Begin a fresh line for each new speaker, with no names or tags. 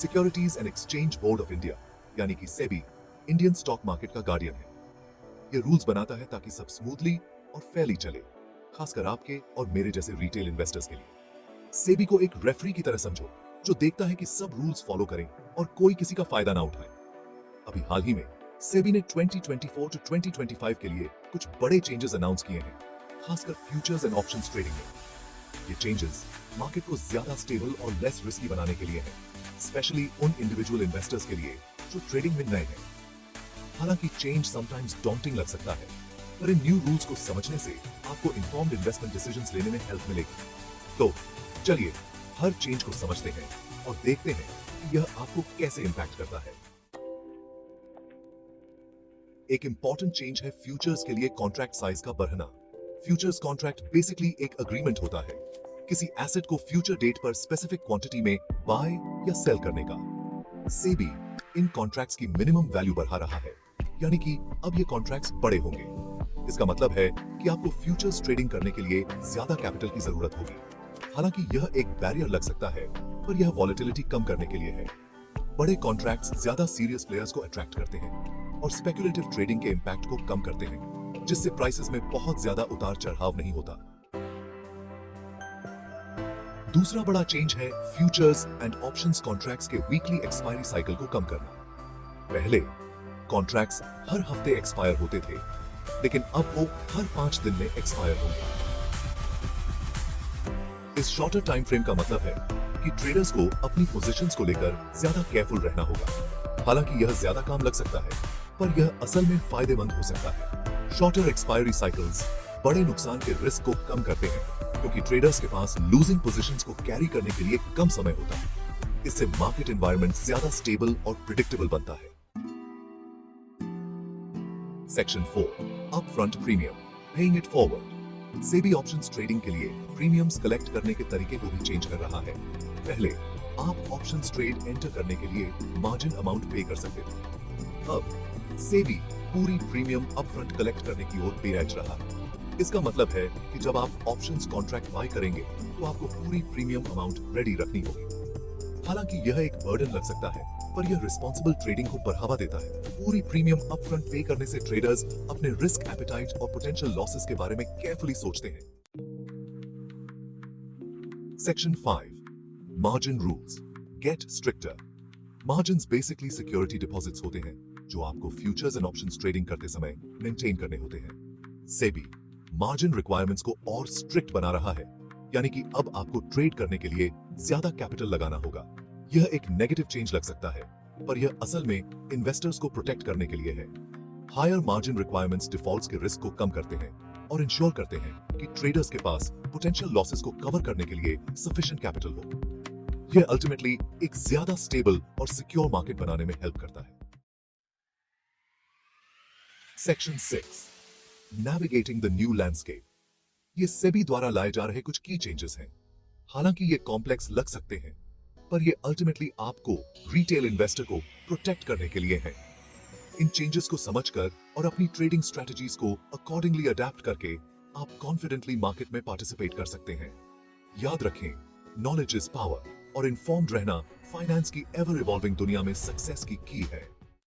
Securities and exchange board of India यानी कि SEBI Indian stock market का गार्डियन है। ये रूल्स बनाता है ताकि सब स्मूथली और फेयरली चले, खासकर आपके और मेरे जैसे रिटेल इन्वेस्टर्स के लिए। सेबी को एक रेफरी की तरह समझो जो देखता है कि सब रूल्स फॉलो करें और कोई किसी का फायदा ना उठाए। अभी हाल ही में सेबी ने 2024 टू 2025 के लिए कुछ बड़े चेंजेस अनाउंस किए हैं, खासकर फ्यूचर्स एंड ऑप्शंस ट्रेडिंग में। ये चेंजेस मार्केट को ज्यादा स्टेबल और लेस रिस्की बनाने के लिए हैं, स्पेशली उन इंडिविजुअल इन्वेस्टर्स के लिए जो ट्रेडिंग में नए हैं। हालांकि चेंज समटाइम्स डॉन्टिंग लग सकता है, पर इन न्यू रूल्स को समझने से आपको इन्फॉर्म्ड इन्वेस्टमेंट डिसीजंस लेने में हेल्प मिलेगी। तो चलिए हर चेंज को समझते हैं और देखते हैं कि यह आपको कैसे इंपैक्ट करता है। एक इंपॉर्टेंट चेंज है फ्यूचर्स के लिए कॉन्ट्रैक्ट साइज का बढ़ना। फ्यूचर्स कॉन्ट्रैक्ट बेसिकली एक अग्रीमेंट होता है किसी एसेट को फ्यूचर डेट पर स्पेसिफिक क्वांटिटी में बाय या सेल करने का। सेबी इन कॉन्ट्रैक्ट्स की मिनिमम वैल्यू बढ़ा रहा है, यानी कि अब ये कॉन्ट्रैक्ट्स बड़े होंगे। इसका मतलब है कि आपको फ्यूचर्स ट्रेडिंग करने के लिए ज्यादा कैपिटल की जरूरत होगी। हालांकि यह एक बैरियर लग सकता है, पर यह वॉलेटिलिटी कम करने के लिए है। बड़े कॉन्ट्रैक्ट्स ज्यादा सीरियस प्लेयर्स को अट्रैक्ट करते हैं और स्पेकुलेटिव ट्रेडिंग के इंपैक्ट को कम करते हैं, जिससे प्राइसेस में बहुत ज्यादा उतार चढ़ाव नहीं होता। दूसरा बड़ा चेंज है फ्यूचर्स एंड ऑप्शंस कॉन्ट्रैक्ट्स के वीकली एक्सपायरी साइकिल को कम करना। पहले कॉन्ट्रैक्ट्स हर हफ्ते एक्सपायर होते थे, लेकिन अब वो हर 5 दिन में एक्सपायर होंगे। इस शॉर्टर टाइम फ्रेम का मतलब है कि ट्रेडर्स को अपनी पोजीशंस को लेकर ज्यादा केयरफुल रहना होगा। हालांकि यह ज्यादा काम लग सकता है, पर यह असल में फायदेमंद हो सकता है। शॉर्टर एक्सपायरी साइकिल्स बड़े नुकसान के रिस्क को कम करते हैं, क्योंकि ट्रेडर्स के पास लूजिंग पोजीशंस को कैरी करने के लिए कम समय होता है। इससे मार्केट एनवायरनमेंट ज्यादा स्टेबल और प्रिडिक्टेबल बनता है। Section 4 upfront premium, paying it forward. SEBI options trading के लिए प्रीमियम्स कलेक्ट करने के तरीके को भी चेंज कर रहा है। पहले आप ऑप्शंस ट्रेड एंटर करने के लिए मार्जिन अमाउंट पे कर सकते थे। अब सेबी पूरी प्रीमियम अपफ्रंट कलेक्ट करने की ओर पेज रहा है। इसका मतलब है कि जब आप ऑप्शंस कॉन्ट्रैक्ट बाय करेंगे तो आपको पूरी प्रीमियम अमाउंट रेडी रखनी होगी। हालांकि यह एक बर्डन लग सकता है, पर यह रिस्पॉन्सिबल ट्रेडिंग को बढ़ावा देता है। पूरी प्रीमियम अपफ्रंट पे करने से ट्रेडर्स अपने रिस्क एपेटाइट और पोटेंशियल लॉसेस के बारे में केयरफुली सोचते हैं। Section 5 margin rules get stricter. Margins basically security deposits होते हैं जो आपको फ्यूचर्स एंड ऑप्शंस ट्रेडिंग करते समय मेंटेन करने होते हैं। सेबी मार्जिन रिक्वायरमेंट्स को और स्ट्रिक्ट बना रहा है, यानी कि अब आपको ट्रेड करने के लिए ज्यादा कैपिटल लगाना होगा। यह एक नेगेटिव चेंज लग सकता है, पर यह असल में इन्वेस्टर्स को प्रोटेक्ट करने के लिए है। हायर मार्जिन रिक्वायरमेंट्स डिफॉल्ट्स के रिस्क को कम करते हैं और इंश्योर करते हैं कि ट्रेडर्स के पास पोटेंशियल लॉसेस को कवर करने के लिए सफिशिएंट कैपिटल हो। यह अल्टीमेटली एक ज्यादा स्टेबल और सिक्योर मार्केट बनाने में हेल्प करता है। Section 6 navigating the new landscape. ये सेबी द्वारा लाए जा रहे कुछ की चेंजेस हैं। हालांकि ये कॉम्प्लेक्स लग सकते हैं, पर ये अल्टीमेटली आपको रिटेल इन्वेस्टर को प्रोटेक्ट करने के लिए है। इन चेंजेस को समझकर और अपनी ट्रेडिंग स्ट्रेटजीज को अकॉर्डिंगली अडेप्ट करके आप कॉन्फिडेंटली मार्केट में पार्टिसिपेट कर सकते हैं। याद रखें, नॉलेज इज पावर और इन्फॉर्म्ड रहना फाइनेंस की एवर इवॉल्विंग दुनिया में सक्सेस की है।